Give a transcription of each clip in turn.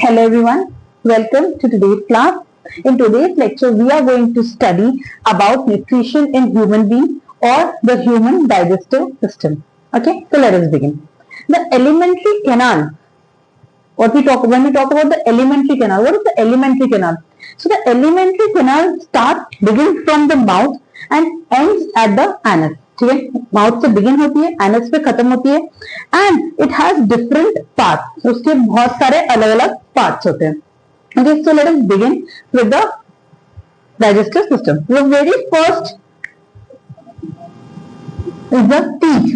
Hello everyone, welcome to today's class. In today's lecture, we are going to study about nutrition in human being or the human digestive system. Okay, so let us begin. The alimentary canal. When we talk about the alimentary canal, what is the alimentary canal? So the alimentary canal begins from the mouth and ends at the anus. ठीक है, mouth से begin होती है, anus पे खत्म होती है, and it has different parts. उसके बहुत सारे अलग अलग पार्ट्स होते हैं. Okay, so let us begin with the digestive system. The very first is the teeth.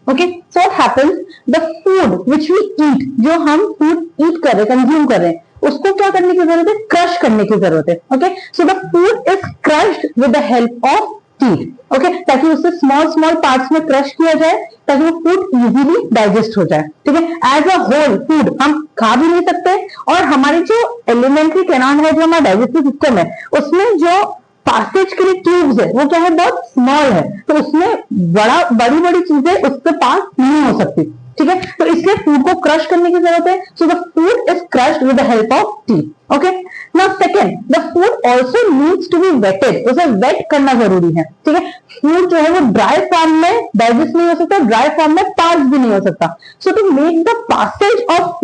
Okay, so what happens, the food which we eat, जो हम फूड ईट कर रहे हैं, कंज्यूम कर रहे हैं, उसको क्या करने की जरूरत है? क्रश करने की जरूरत है. Okay, so the food is crushed with the help of teeth. Okay, ताकि उसे स्मॉल स्मॉल पार्ट्स में क्रश किया जाए ताकि वो फूड इजीली डाइजेस्ट हो जाए. ठीक है, एज अ होल फूड हम खा भी नहीं सकते, और हमारी जो एलिमेंट्री कैनाल है, जो हमारा डाइजेस्टिव सिस्टम है, उसमें जो पासेज के लिए ट्यूब्स है वो क्या है? बहुत स्मॉल है, तो उसमें बड़ी बड़ी चीजें उससे पास नहीं हो सकती. ठीक है, तो इसलिए फूड को क्रश करने की जरूरत है. So the food is crushed with the help of teeth. Okay, now second, the food also needs to be wetted. उसे वेट करना जरूरी है. ठीक है, फूड जो है वो ड्राई फॉर्म में डाइजेस्ट नहीं हो सकता, ड्राई फॉर्म में पास भी नहीं हो सकता. So to make the passage of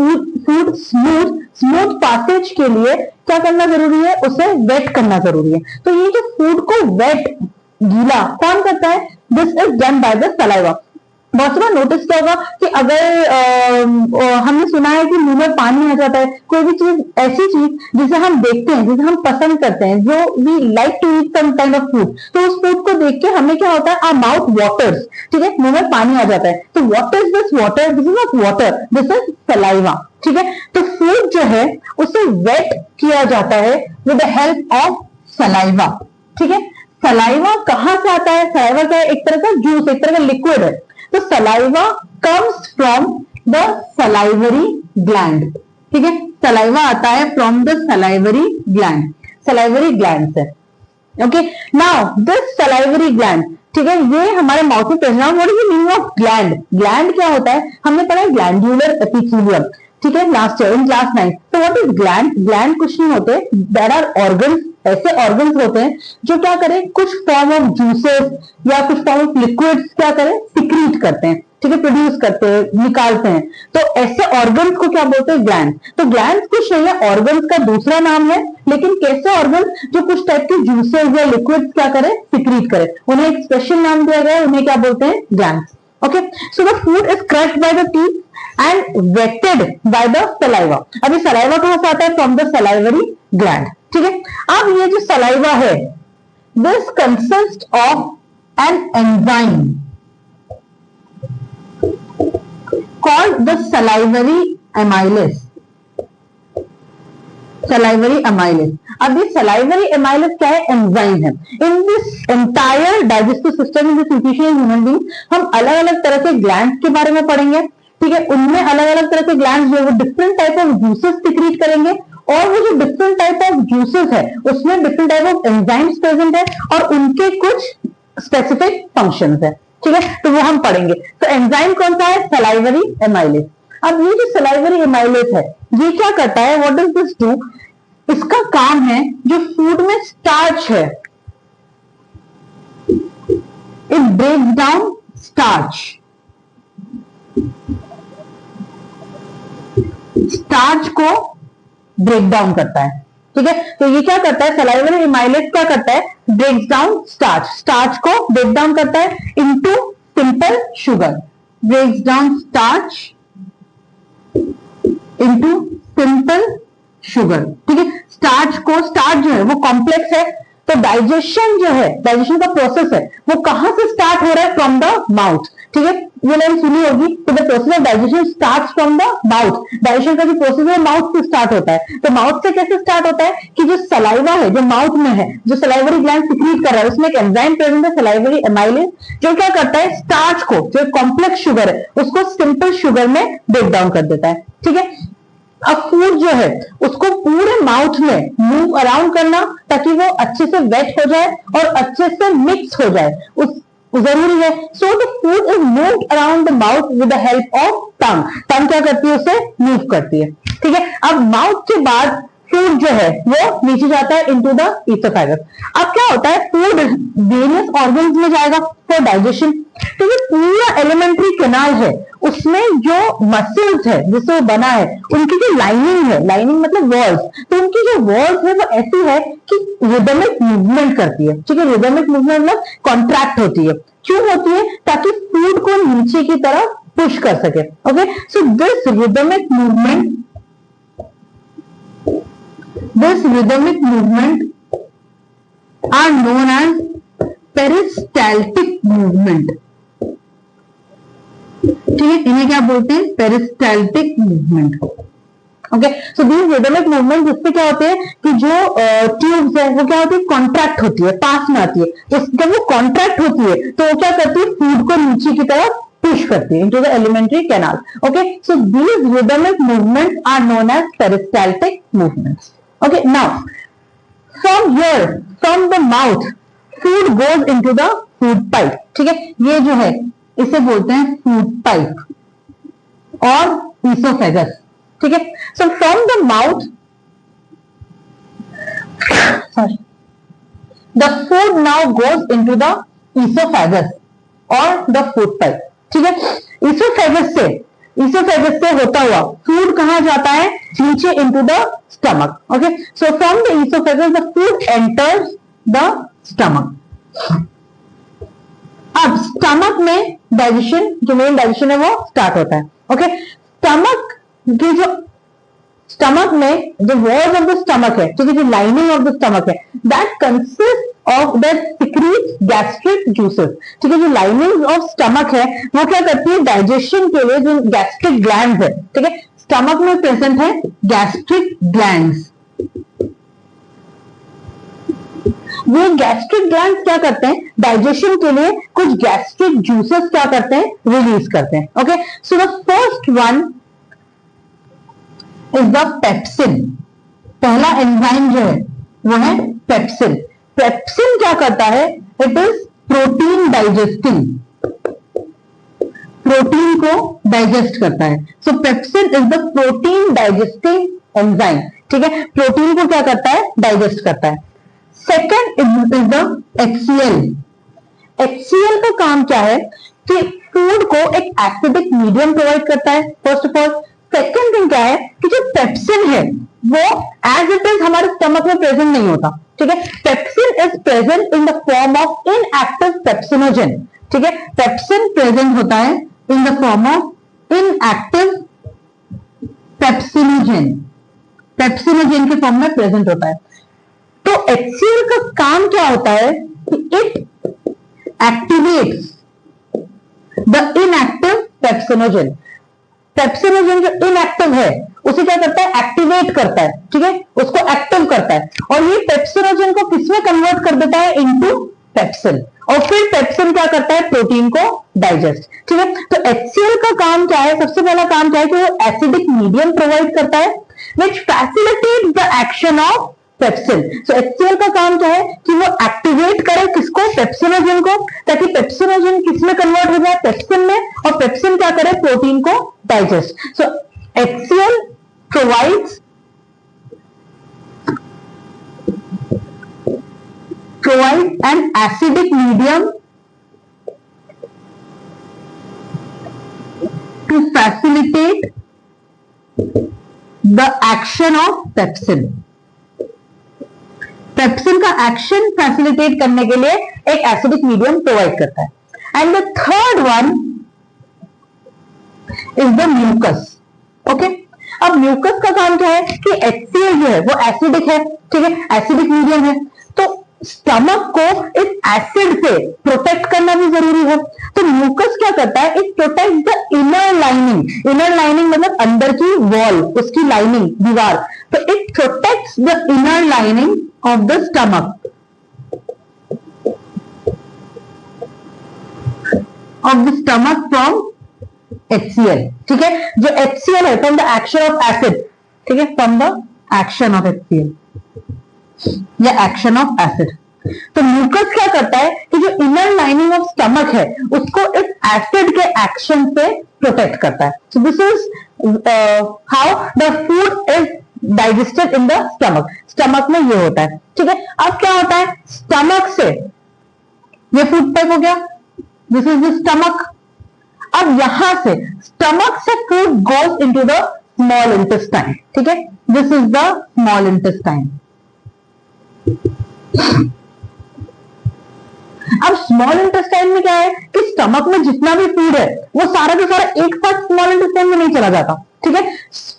food smooth passage के लिए क्या करना जरूरी है? उसे वेट करना जरूरी है. तो ये जो फूड को वेट, गीला कौन करता है? This is done by the saliva. बहुत बार नोटिस किया होगा कि अगर हमने सुना है कि मुंह में पानी आ जाता है, कोई भी चीज, ऐसी चीज जिसे हम देखते हैं, जिसे हम पसंद करते हैं, जो we like to eat some kind of food, तो उस फूड को देख के हमें क्या होता है? Our mouth waters. ठीक है, मुंह में पानी आ जाता है. तो what is this water? This is not water, this is saliva. ठीक है, तो फूड जो है उसे वेट किया जाता है with the help of saliva. ठीक है, सलाइवा कहां से आता है? सलाइवा क्या है? एक तरह का जूस, एक तरह का लिक्विड है. तो saliva comes from the salivary gland. ठीक है, सलाइवा आता है from the salivary gland, salivary gland से. Okay, now this salivary gland, ठीक है, ये हमारे माउथ में प्रेजेंट है. What is the meaning of gland? Gland क्या होता है? हमने पढ़ा है ग्लैंडुलर एपिथेलियम. ठीक है, लास्ट ईयर इन क्लास 9. तो व्हाट इज ग्लैंड? ग्लैंड कुछ नहीं होते, देयर आर ऑर्गन्स. ऐसे ऑर्गन्स होते हैं जो क्या करें? कुछ फॉर्म ऑफ जूसेस या कुछ फॉर्म ऑफ लिक्विड्स क्या करें? सिक्रीट करते हैं. ठीक है, प्रोड्यूस करते हैं, निकालते हैं. तो ऐसे ऑर्गन्स को क्या बोलते हैं? ग्लैंड. तो ग्लैंड कुछ नहीं है, ऑर्गन्स का दूसरा नाम है. लेकिन कैसे ऑर्गन्स? जो कुछ टाइप के जूसेस या लिक्विड्स क्या करें? सिक्रीट करें. उन्हें एक स्पेशल नाम दिया गया है, उन्हें क्या बोलते हैं? Glands. Okay, so the food is crushed by the teeth and wetted by the saliva. अभी सलाइवा कहां से आता है? From the salivary gland. ठीक है, अब ये जो सलाइवा है, this consist of an enzyme called the salivary amylase. Salivary amylase. अब ये सलाइवरी एमाइलेस क्या है? एंजाइम है. In this entire digestive system, in this nutrition human being, हम अलग अलग तरह के ग्लैंड्स के बारे में पढ़ेंगे. ठीक है, उनमें अलग अलग तरह के ग्लैंड्स जो है different type of juices secrete करेंगे, और वो जो डिफरेंट टाइप ऑफ जूसेस है उसमें different type of enzymes present है, और उनके कुछ स्पेसिफिक फंक्शंस है. ठीक है, तो वो हम पढ़ेंगे. तो एंजाइम कौन सा है? Salivary amylase. अब ये जो सलाइवरी एमाइलेस है, ये क्या करता है? What does this do? इसका काम है, जो फूड में स्टार्च है, it breaks down starch. Starch को ब्रेक डाउन करता है. ठीक है, तो ये क्या करता है? सलाइवरी एमाइलेस क्या करता है? Breaks down starch. स्टार्च को ब्रेक डाउन करता है into simple sugar. Breaks down starch into simple sugar. ठीक है, स्टार्च जो है वो कॉम्प्लेक्स है, तो डाइजेशन जो है, डाइजेशन का प्रोसेस है, वो कहां से स्टार्ट हो रहा है? From the mouth. ठीक है, ये लाइन सुनी होगी. तो the process of digestion starts from the mouth. Digestion का जो प्रोसेस है माउथ से स्टार्ट होता है. तो माउथ से कैसे स्टार्ट होता है? कि जो सलाइवा है, जो माउथ में है, जो सलाइवरी ग्लैंड सिक्रीट कर रहा है, उसमें एक एंजाइम प्रेजेंट है, सलाइवरी एमाइलेस, जो क्या करता है? स्टार्च को, जो कॉम्प्लेक्स शुगर है, उसको सिंपल शुगर में ब्रेक डाउन कर देता है. ठीक है, अब फूड जो है उसको पूरे माउथ में मूव अराउंड करना ताकि वो अच्छे से वेट हो जाए और अच्छे से मिक्स हो जाए, उस जरूरी है. So the food is moved around the mouth with the help of tongue. Tongue क्या करती है? उसे मूव करती है. ठीक है, अब माउथ के बाद फूड जो है वो नीचे जाता है इनटू द ईसोफेगस। अब क्या होता है, फूड वेरियस ऑर्गन्स में जाएगा फॉर डाइजेशन। तो ये पूरा एलिमेंट्री कैनाल है, उसमें जो मसल्स है जिससे वो बना है, उनकी जो लाइनिंग है, लाइनिंग मतलब वॉल्स, तो उनकी जो वॉल्स है वो ऐसी है कि रिदमिक मूवमेंट करती है। ठीक है, रिदमिक मूवमेंट मतलब कॉन्ट्रैक्ट होती है। क्यों होती है? ताकि फूड को नीचे की तरफ पुश कर सके। Okay, so this rhythmic movement are known as peristaltic movement। ठीक है, इन्हें क्या बोलते हैं? Peristaltic movement. Okay, so these rhythmic movement जिससे क्या होते हैं कि जो ट्यूब्स है वो क्या होती है? कॉन्ट्रैक्ट होती है, पास में आती है। जब वो कॉन्ट्रैक्ट होती है तो वो क्या करती है? फूड को नीचे की तरफ पुश करती है into the alimentary canal. Okay, so these rhythmic movements are known as peristaltic movements. Okay, now from here, from the mouth, food goes into the food pipe। ठीक है, ये जो है इसे बोलते हैं food pipe और esophagus। ठीक है, so from the mouth, sorry, the food now goes into the esophagus और the food pipe। ठीक है, esophagus से होता हुआ फूड कहां जाता है? नीचे into the stomach। okay, so from the esophagus the food enters the stomach। अब स्टमक में डाइजेशन, जो मेन डाइजेशन है वो स्टार्ट होता है। ओके, स्टमक में जो वॉल्स ऑफ द स्टमक है, ठीक है, जो लाइनिंग ऑफ द स्टमक है, that consist of that secrete gastric juices. ठीक है, जो लाइनिंग ऑफ स्टमक है वो क्या करती है? डाइजेशन के लिए जो गैस्ट्रिक ग्लैंड्स है, ठीक है, स्टमक में प्रेजेंट है गैस्ट्रिक ग्लैंड्स। ये गैस्ट्रिक ग्लैंड्स क्या करते हैं? डाइजेशन के लिए कुछ गैस्ट्रिक जूसेस क्या करते हैं? रिलीज करते हैं। Okay, so the first one is the pepsin. पहला एंजाइम जो है वो है पेप्सिन। पेप्सिन क्या करता है? It is protein digesting, protein को डाइजेस्ट करता है। सो pepsin is the protein digesting enzyme. ठीक है, प्रोटीन को क्या करता है? डाइजेस्ट करता है। Second is the HCl। HCl का काम क्या है? कि फूड को एक एसिडिक मीडियम प्रोवाइड करता है, first of all. Second thing क्या है कि जो पेप्सिन है वो एज इट इज हमारे स्टमक में प्रेजेंट नहीं होता। ठीक है, pepsin is present in the form of inactive pepsinogen. ठीक है, पेप्सिन प्रेजेंट होता है in the form of inactive pepsinogen, pepsinogen के फॉर्म में प्रेजेंट होता है। तो HCl का काम क्या होता है कि it activates the inactive pepsinogen. Pepsinogen जो इनएक्टिव है उसे क्या करता है? एक्टिवेट करता है। ठीक है, उसको एक्टिव करता है और ये पेप्सिनोजेन को किसमें कन्वर्ट कर देता है? Into pepsin. और फिर पेप्सिन क्या करता है? प्रोटीन को डाइजेस्ट। ठीक है, तो HCl का काम क्या है? सबसे पहला काम क्या है कि वो एसिडिक मीडियम प्रोवाइड करता है which facilitates the action of pepsin. So HCl का काम क्या है कि वो एक्टिवेट करे किसको? पेप्सिनोजेन को, ताकि पेप्सिनोजेन किसमें कन्वर्ट हो जाए? पेप्सिन में, और पेप्सिन क्या करे? प्रोटीन को digest. So HCl provides an acidic medium to facilitate the action of pepsin। Pepsin का एक्शन फैसिलिटेट करने के लिए एक एसिडिक मीडियम प्रोवाइड करता है। And the third one is the mucus. Okay, अब म्यूकस का काम क्या है कि HCl जो है वो एसिडिक है। ठीक है, एसिडिक मीडियम है, तो स्टमक को इस एसिड से प्रोटेक्ट करना भी जरूरी है। तो म्यूकस क्या करता है? It protect the inner lining. Inner lining मतलब अंदर की वॉल, उसकी लाइनिंग, दीवार। तो it protects the inner lining of the stomach, of the stomach from HCl। ठीक है, जो HCl है from the action of acid. ठीक है, from the action of HCl या एक्शन ऑफ एसिड। तो म्यूकस क्या करता है कि जो इनर लाइनिंग ऑफ स्टमक है उसको इस एसिड के एक्शन से प्रोटेक्ट करता है। सो this is how the food is digested in the stomach, stomach में ये होता है, ठीक है। अब क्या होता है, स्टमक से ये फूड पाइप हो गया, दिस इज द स्टमक। अब यहां से स्टमक से food goes into the small intestine, ठीक है, this is the small intestine. अब स्मॉल इंटेस्टाइन में क्या है कि स्टमक में जितना भी फूड है वो सारा का सारा एक साथ स्मॉल इंटेस्टाइन में नहीं चला जाता, ठीक है।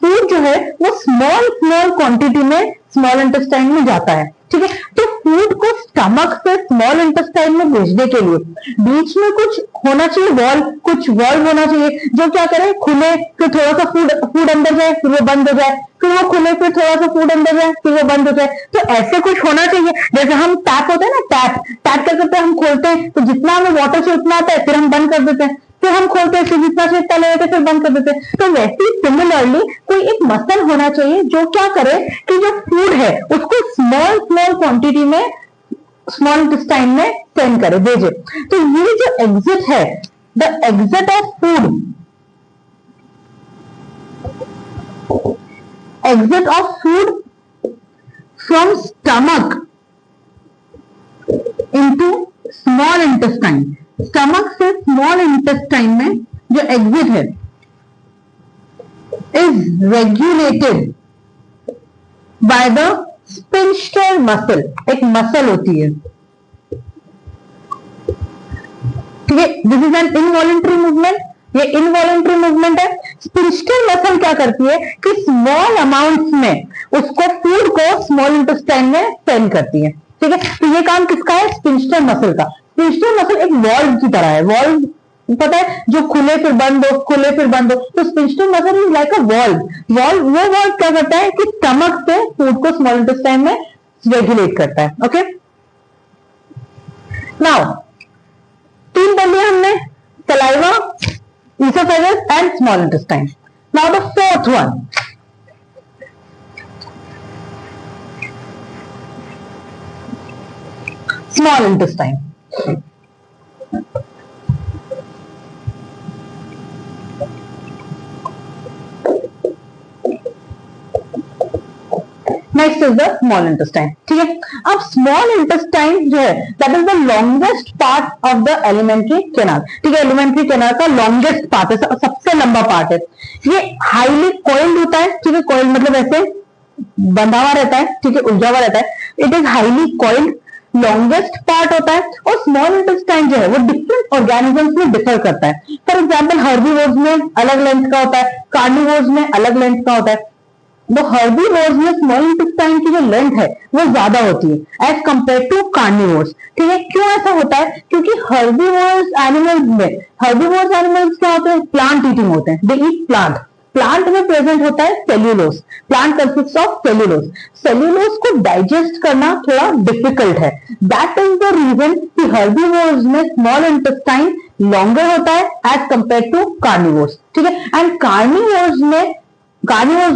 फूड जो है वो स्मॉल स्मॉल क्वांटिटी में स्मॉल इंटेस्टाइन में जाता है, ठीक है। तो फूड को स्टमक से स्मॉल इंटेस्टाइन में भेजने के लिए बीच में कुछ होना चाहिए, वॉल, कुछ वॉल्व होना चाहिए जो क्या करे, खुले, फिर थोड़ा सा फूड अंदर जाए, फिर वो बंद हो जाए, फिर वो खुले, फिर थोड़ा सा फूड अंदर जाए, फिर वो बंद हो जाए। तो ऐसे कुछ होना चाहिए। जैसे हम टैप होते हैं ना, टैप टैप क्या करते हैं, हम खोलते हैं तो जितना हमें वाटर से उतना आता है, फिर हम बंद कर देते हैं, फिर हम खोलते हैं, फिर जितना से इतना लेते हैं, फिर बंद कर देते हैं। तो वैसे ही सिमिलरली कोई एक मसल होना चाहिए जो क्या करे कि जो फूड है उसको स्मॉल स्मॉल क्वांटिटी में स्मॉल इंटेस्टाइन में सेंड करे, भेजे। तो ये जो एग्जिट है, the exit of food, exit of food from stomach into small intestine, stomach से small intestine में जो exit है is regulated by the sphincter muscle, एक मसल होती है, ठीक है। This is an involuntary movement, ये इनवॉलेंट्री मूवमेंट है। स्पिंस्टर मसल क्या करती है कि स्मॉल अमाउंट्स में उसको फूड को स्मॉल इंटेस्टाइन में सेंड करती है, ठीक है। तो ये काम किसका है, स्पिंस्टर मसल का। स्पिंस्टर मसल एक वॉल्व की तरह है, वॉल्व पता है जो खुले फिर बंद हो, खुले फिर बंद हो। तो sphincter muscle is like a valve. वो वॉल्व क्या करता है कि स्टमक से फूड को स्मॉल इंटेस्टाइन में रेगुलेट करता है, ओके। नाउ तीन पढ़ लिया हमने, saliva, esophagus and small intestine. Now the fourth one, small intestine. Next is the small intestine, ठीक है। अब स्मॉल इंटेस्टाइन जो है that is the longest part of the alimentary canal, ठीक है। एलिमेंट्री कैनाल का लॉन्गेस्ट पार्ट है, सबसे लंबा पार्ट है। ये हाईली कॉइल्ड होता है, ठीक है। कॉइल्ड मतलब ऐसे बंधा हुआ रहता है, ठीक है, उलझा हुआ रहता है। It is highly coiled, longest part होता है। और स्मॉल इंटेस्टाइन जो है वो डिफरेंट ऑर्गेनिजम्स में डिफर करता है। फॉर एग्जाम्पल हर्बीवोर्स में अलग लेंथ का होता है, कार्निवोर्स में अलग लेंथ का होता है। तो हर्बीवोर्स में स्मॉल इंटेस्टाइन की जो लेंथ है वो ज्यादा होती है एज कंपेयर टू कार्निवोर्स, ठीक है। क्यों ऐसा होता है, क्योंकि हर्बीवोर्स एनिमल्स क्या होते हैं, प्लांट ईटिंग होते हैं, दे ईट प्लांट। प्लांट में प्रेजेंट होता है cellulose, plant consist of cellulose. Cellulose को डाइजेस्ट करना थोड़ा डिफिकल्ट है, दैट इज द रीजन कि हर्बीवोर्स में स्मॉल इंटेस्टाइन लॉन्गर होता है एज कंपेयर टू कार्निवोर्स, ठीक है। एंड कार्निवोर्स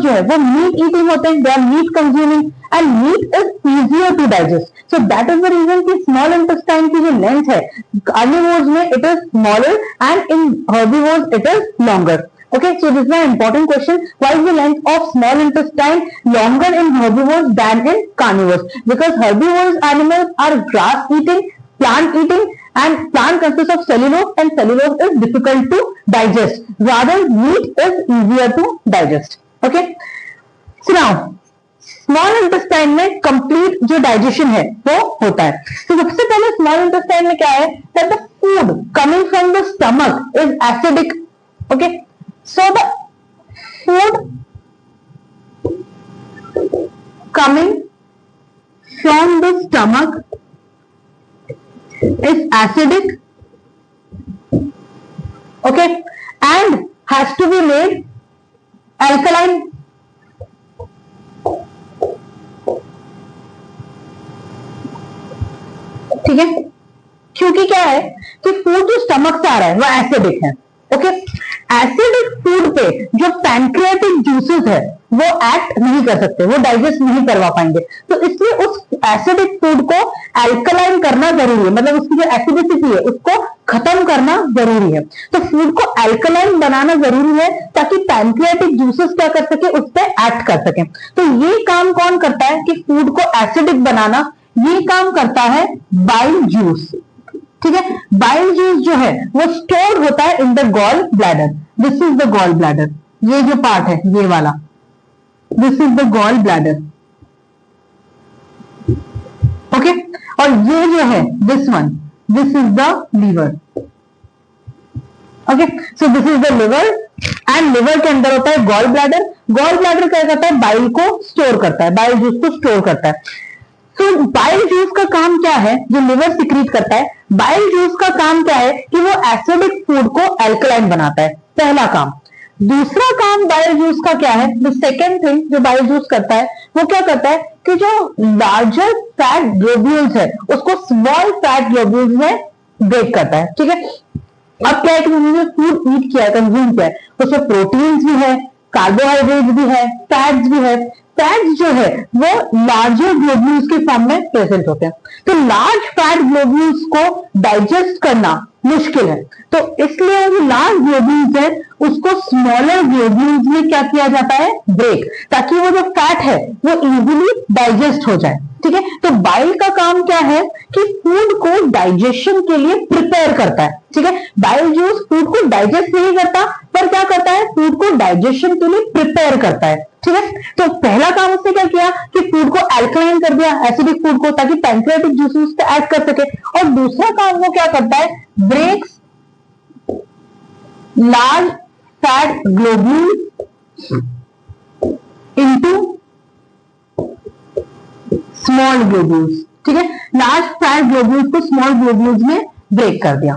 जो है वो मीट ईटिंग होते हैं, they are meat consuming and meat is easier to digest. So that is the reason कि स्मॉल इंटेस्टाइन की जो लेंथ है कार्निवोर्स में it is smaller and in herbivores it is longer, okay। So this is an important question, why is the length of small intestine longer in herbivores than in carnivores? Because herbivorous animals are grass eating, plant eating, and plant consists of cellulose and cellulose is difficult to digest, rather meat is easier to digest, okay। So now small intestine में complete जो digestion है वो होता है। तो सबसे पहले small intestine में क्या है, that the food coming from the stomach is acidic, okay। So the food coming from the stomach is acidic, okay, and has to be made alkaline, ठीक है। क्योंकि क्या है कि फूड जो स्टमक से आ रहा है वो एसिडिक है, ओके। एसिडिक फूड पे जो पैंक्रियाटिक जूसेस है वो एक्ट नहीं कर सकते, वो डाइजेस्ट नहीं करवा पाएंगे। तो इसलिए उस एसिडिक फूड को अल्कलाइन करना जरूरी है, मतलब उसकी जो एसिडिसिटी है उसको खत्म करना जरूरी है। तो फूड को अल्कलाइन बनाना जरूरी है ताकि पैंक्रियाटिक जूसेस क्या कर सके, उस पर एक्ट कर सके। तो ये काम कौन करता है कि फूड को एसिडिक बनाना, ये काम करता है बाइल जूस। ठीक है, बाइल जूस जो है वो स्टोर होता है in the gall bladder. This is the gall bladder, ये जो पार्ट है ये वाला, this is the gall bladder. Okay, और ये जो है this one, this is the liver. Okay, so this is the liver and liver के अंदर होता है गॉल ब्लैडर। गॉल ब्लैडर क्या करता है, बाइल को स्टोर करता है, बाइल जूस को स्टोर करता है। तो बाइल जूस का काम क्या है, जो लिवर सिक्रीट करता है, बाइल जूस का काम क्या है कि वो एसिडिक फूड को अल्कलाइन बनाता है, पहला काम। दूसरा काम बाइल जूस का क्या है, द सेकेंड थिंग जो बाइल जूस करता है वो क्या करता है कि जो लार्जर फैट ग्लोब्यूल्स है उसको स्मॉल फैट ग्लोब्यूल्स में ब्रेक करता है। ठीक है, अब क्या है कि हमने फूड ईट किया है, कंज्यूम किया है, उसमें प्रोटीन्स भी है, कार्बोहाइड्रेट्स भी है, फैट्स भी है। फैट्स जो है वो लार्जर ग्लोब्यूल्स के फॉर्म में प्रेजेंट होते हैं। तो लार्ज फैट ग्लोब्यूल्स को डाइजेस्ट करना मुश्किल है, तो इसलिए जो लार्ज ग्लोब्यूल्स है उसको स्मॉलर ग्लोब्यूल्स में क्या किया जाता है, ब्रेक, ताकि वो जो फैट है वो इजीली डाइजेस्ट हो जाए। ठीक है, तो बाइल का काम क्या है कि फूड को डाइजेशन के लिए प्रिपेयर करता है। ठीक है, बाइल जूस फूड को डाइजेस्ट नहीं करता, पर क्या करता है, फूड को डाइजेशन के लिए प्रिपेयर करता है। ठीक है, तो पहला काम उसने क्या किया कि फूड को अल्कलाइन कर दिया, एसिडिक फूड को, ताकि पैंक्रियाटिक जूसेस उस पर एक्ट कर सके। और दूसरा काम वो क्या करता है, breaks large fat globule into small globules. ठीक है, लार्ज फैट ग्लोब्यूल्स को स्मॉल ग्लोब्यूल्स में ब्रेक कर दिया।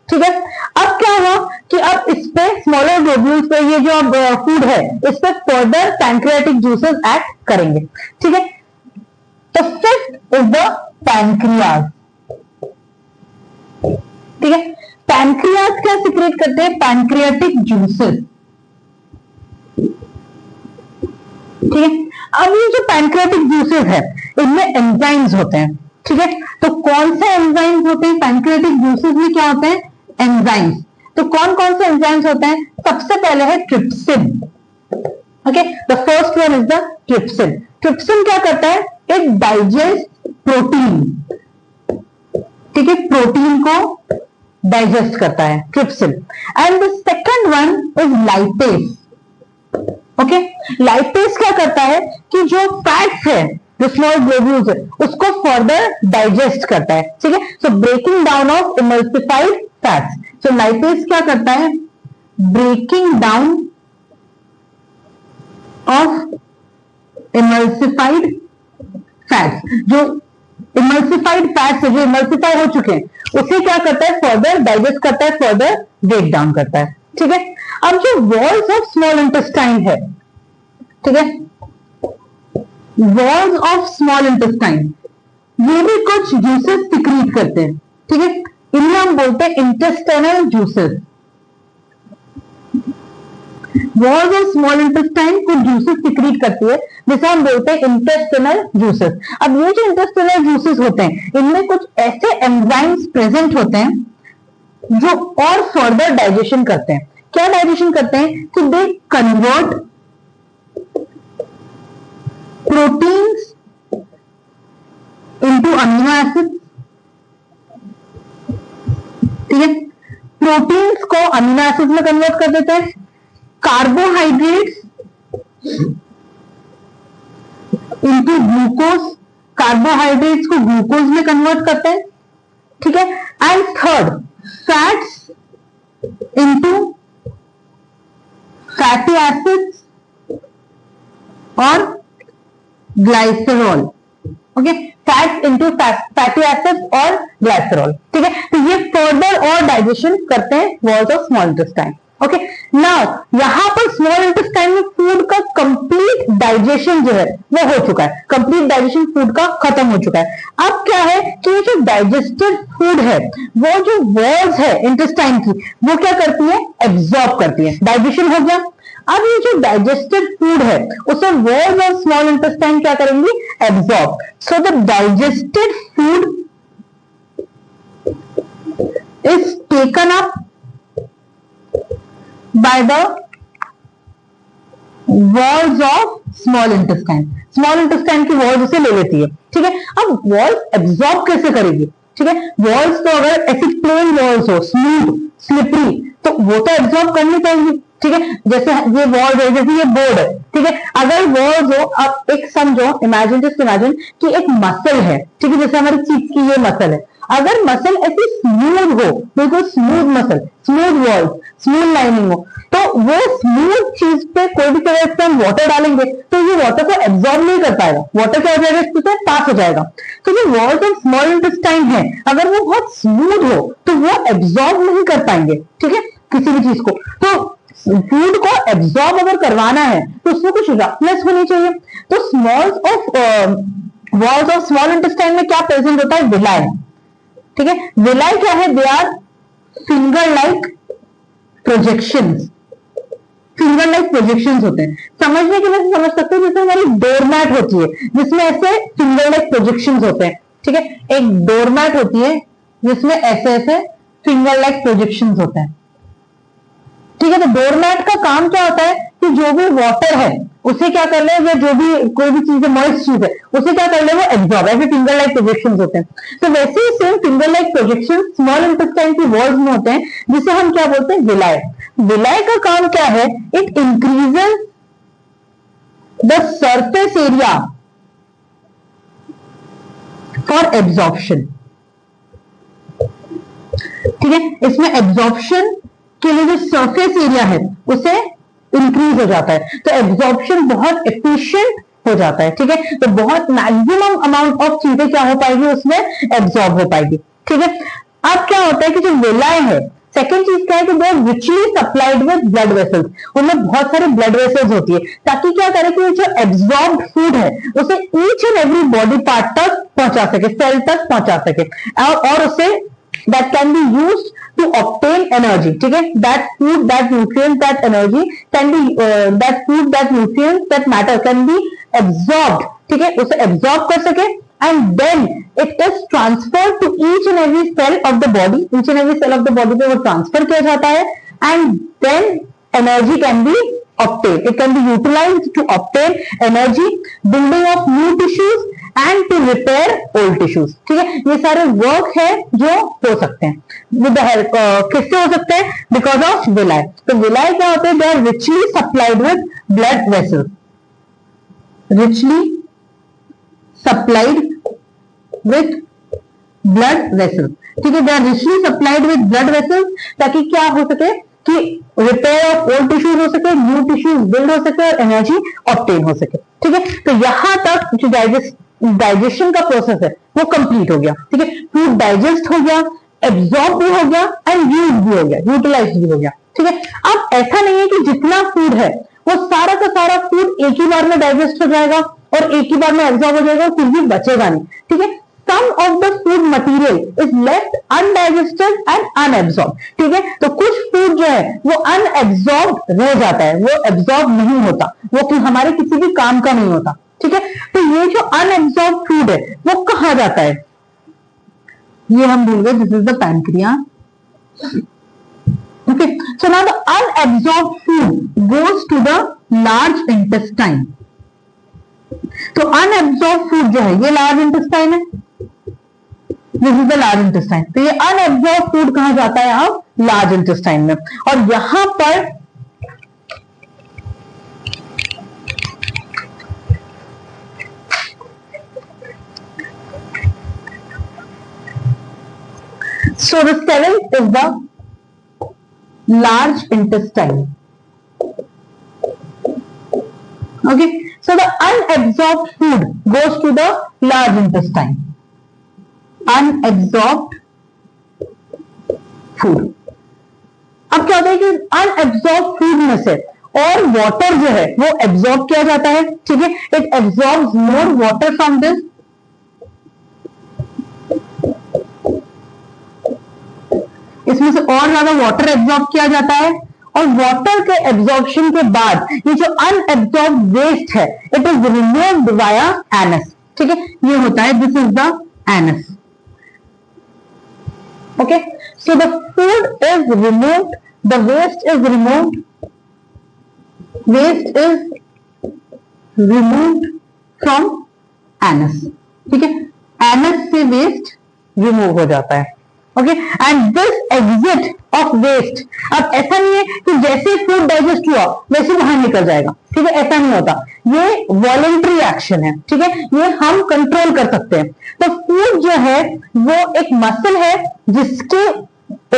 ठीक है, अब क्या हुआ कि अब इस पे स्मॉलर ग्लोब्यूल्स पे ये जो फूड है इस पे फर्दर पैंक्रियाटिक जूसेस एक्ट करेंगे। ठीक है, तो फिफ्थ इज द पैंक्रियाज। ठीक है, पैंक्रियाज क्या सिक्रेट करते हैं, पैंक्रियाटिक जूसेस। ठीक है, अब ये जो पैंक्रियाटिक जूसेस है इनमें एंजाइम्स होते हैं। ठीक है, तो कौन से एंजाइम्स होते हैं पैंक्रियाटिक जूसेस में, क्या होते हैं, एंजाइम्स। तो कौन कौन से एंजाइम्स होते हैं, सबसे पहले है trypsin. Okay, the first one is the trypsin. Trypsin क्या करता है, इट डाइजेस्ट प्रोटीन। ठीक है, प्रोटीन को डाइजेस्ट करता है trypsin. And the second one is lipase. Okay, lipase क्या करता है कि जो फैट्स है, जो स्मॉल ग्लोब्यूल्स है, उसको फर्दर डाइजेस्ट करता है। ठीक है, so breaking down of emulsified fats. So lipase क्या करता है, breaking down of emulsified fats. जो इमल्सिफाइड फैट्स है, जो इमल्सिफाई हो चुके हैं, उसे क्या करता है, फर्दर डाइजेस्ट करता है, फर्दर ब्रेक डाउन करता है। ठीक है, अब जो वॉल्स ऑफ स्मॉल इंटेस्टाइन है, ठीक है, वॉल्स ऑफ स्मॉल इंटेस्टाइन ये भी कुछ जूसेस सिक्रीट करते हैं। ठीक है, इन्हें हम बोलते हैं intestinal juices. Walls of small intestine कुछ जूसेस सिक्रीट करती है जिसे हम बोलते हैं इंटेस्टाइनल जूसेस। अब ये जो इंटेस्टाइनल जूसेस होते हैं इनमें कुछ ऐसे एंजाइम्स प्रेजेंट होते हैं जो और फर्दर डाइजेशन करते हैं। क्या डाइजेशन करते हैं कि they convert proteins into amino acid. ठीक है, प्रोटीन्स को अमीनो एसिड में कन्वर्ट कर देते हैं, कार्बोहाइड्रेट्स इनटू ग्लूकोज, कार्बोहाइड्रेट्स को ग्लूकोज में कन्वर्ट करते हैं। ठीक है, and third fats into fatty acids और glycerol. Okay, fats into fatty acids और ग्लाइसरॉल। ठीक है, तो ये फर्दर और डाइजेशन करते हैं walls of small intestine. Okay, now यहां पर स्मॉल इंटेस्टाइन में फूड का कंप्लीट डाइजेशन जो है वो हो चुका है, कंप्लीट डाइजेशन फूड का खत्म हो चुका है। अब क्या है कि ये जो डाइजेस्टेड फूड है वो जो वॉल्स है इंटेस्टाइन की वो क्या करती है, एब्जॉर्ब करती है। डाइजेशन हो गया, अब ये जो डाइजेस्टेड फूड है उसे वॉल्स ऑफ स्मॉल इंटेस्टाइन क्या करेंगी, absorb. So the digested food is taken up by the walls of small intestine. Small intestine की वॉल्स उसे ले लेती है, ठीक है। अब वॉल्स एब्जॉर्ब कैसे करेगी, ठीक है। वॉल्स तो अगर ऐसी प्लेन वॉल्स हो, स्मूथ स्लिपरी, तो वो तो एब्जॉर्ब करनी चाहिए, ठीक है। जैसे ये वॉल है, जैसे ये बोर्ड है, ठीक है। अगर वॉल्स हो, आप एक समझो, इमेजिन जस्ट इमेजिन कि एक मसल है, ठीक है, जैसे हमारी चीज की ये मसल है। अगर मसल ऐसी स्मूथ हो, बिल्कुल smooth muscle, smooth wall, smooth lining हो, तो वो स्मूथ चीज पे कोई भी तरह से हम वाटर डालेंगे तो ये वाटर को एब्जॉर्ब नहीं कर पाएगा, वाटर क्या हो जाएगा, इससे पास हो जाएगा। तो जो वॉल्स ऑफ स्मॉल इंटेस्टाइन है, अगर वो बहुत स्मूथ हो तो वो एब्जॉर्ब नहीं कर पाएंगे, ठीक है, किसी भी चीज को। तो फूड को एब्जॉर्ब अगर करवाना है तो उसमें कुछ रफनेस होनी चाहिए। तो वॉल्स ऑफ स्मॉल इंटेस्टाइन में क्या प्रेजेंट होता है, विलाई, ठीक है। विलाई क्या है, they are finger like projections, finger like projections होते हैं। समझने के लिए समझ सकते हैं, जैसे हमारी डोरमैट होती है जिसमें ऐसे फिंगर लाइक प्रोजेक्शंस होते हैं, ठीक है। एक डोरमैट होती है जिसमें ऐसे ऐसे फिंगर लाइक प्रोजेक्शंस होते हैं, ठीक है। तो डोरमैट का काम क्या होता है कि जो भी वाटर है उसे क्या कर ले, या जो भी कोई भी चीज है, मॉइस्ट चीज है, उसे क्या कर ले, वो एब्जॉर्ब, ऐसे फिंगर लाइक प्रोजेक्शंस होते हैं। तो वैसे ही same finger like projection small intestine की वॉल्स में होते हैं, जिसे हम क्या बोलते हैं, विलाई। विलाई का काम क्या है, it increases the surface area for absorption, ठीक है। इसमें एब्जॉर्प्शन के लिए जो सरफेस एरिया है उसे इंक्रीज हो जाता है, तो एब्जॉर्प्शन बहुत एफिशिएंट हो जाता है, ठीक है। तो बहुत मैक्सिमम अमाउंट ऑफ चीजें क्या हो पाएगी, उसमें एब्जॉर्ब हो पाएगी, ठीक है। अब क्या होता है कि जो विलाई है, सेकेंड चीज क्या है कि वो richly supplied with blood vessels, उनमें बहुत सारे ब्लड वेसल्स होती है, ताकि क्या करे कि जो एब्जॉर्ब फूड है उसे each and every body part तक पहुंचा सके, सेल तक पहुंचा सके, और उसे that can be used to obtain energy, ठीक है। that food, that nutrients, that energy can be that food, that nutrients, that matter can be absorbed, ठीक है, उसे absorb कर सके, and then it is transferred to each and every cell of the body, each and every cell of the body पे वो transfer किया जाता है, and then energy can be obtained, it can be utilized to obtain energy, building of new tissues and to repair old tissues, ठीक है। ये सारे work है जो हो सकते हैं विद द हेल्प, किससे हो सकते हैं, बिकॉज ऑफ विलाई। तो विलाई क्या होते हैं, they are richly supplied with blood vessels, richly supplied with blood vessels, ठीक है। They are richly supplied with blood vessels, ताकि क्या हो सके कि रिपेयर ऑफ ओल्ड टिश्यूज हो सके, न्यू टिश्यूज बिल्ड हो सके और एनर्जी ऑब्टेन हो सके, ठीक है। तो यहां तक जो डाइजेशन का प्रोसेस है वो कंप्लीट हो गया, ठीक है। फूड डाइजेस्ट हो गया, एब्जॉर्ब भी हो गया एंड यूज भी हो गया, यूटिलाइज भी हो गया, ठीक है। अब ऐसा नहीं है कि जितना फूड है वो सारा का सारा फूड एक ही बार में डाइजेस्ट हो जाएगा और एक ही बार में एब्जॉर्ब हो जाएगा, कुछ भी बचेगा नहीं, ठीक है। Some of the food material is left undigested and unabsorb, ठीक है। तो कुछ फूड जो है वो अनएब्जॉर्ब रह जाता है, वो एब्जॉर्ब नहीं होता, वो कि हमारे किसी भी काम का नहीं होता, ठीक है। तो ये जो अनएब्जॉर्ब फूड है वो कहा जाता है, ये हम भूल गए, this is the pancreas, okay. So now the unabsorbed food goes to the large intestine. तो अनएब्जॉर्ब फूड जो है ये लार्ज इंटेस्टाइन है, this is the large intestine. तो ये अनएब्जॉर्ब फूड कहा जाता है अब लार्ज इंटेस्टाइन में, और यहां पर so the seventh is the large intestine, okay. So the unabsorbed food goes to the large intestine, unabsorbed food। अब क्या होता है कि अनएब्जॉर्ब फूड में से और वाटर जो है वो एब्जॉर्ब किया जाता है, ठीक है। It absorbs more water from this, इसमें से और ज्यादा वाटर एब्जॉर्ब किया जाता है, और वाटर के एब्जॉर्प्शन के बाद ये जो अनएब्जॉर्ब वेस्ट है it is removed via anus, ठीक है। ये होता है, this is the anus, okay. So the food is removed, the waste is removed, waste is removed from anus. ठीक है, anus से waste remove हो जाता है. Okay, and this exit of waste, अब ऐसा नहीं है कि जैसे फूड डाइजेस्ट हुआ वैसे बाहर निकल जाएगा. ठीक है, ऐसा नहीं होता. ये वॉलेंट्री एक्शन है. ठीक है, ये हम कंट्रोल कर सकते हैं. तो फूड जो है वो एक मसल है जिसके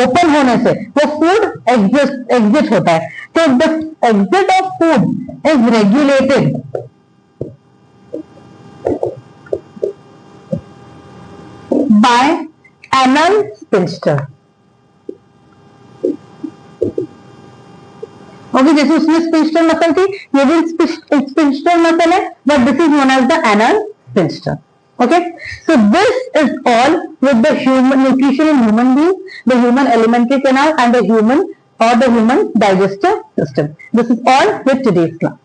ओपन होने से वो फूड एग्जिट होता है. तो the exit of food is regulated by anal sphincter. Okay, जैसे उसमें स्पिंस्टर मसल थी, ये भी स्पिंस्टर मसल है, but this is known as the anal sphincter. Okay, so this is all with the human nutrition in human being, the human alimentary canal and the human or the human digestive system. This is all with today's class.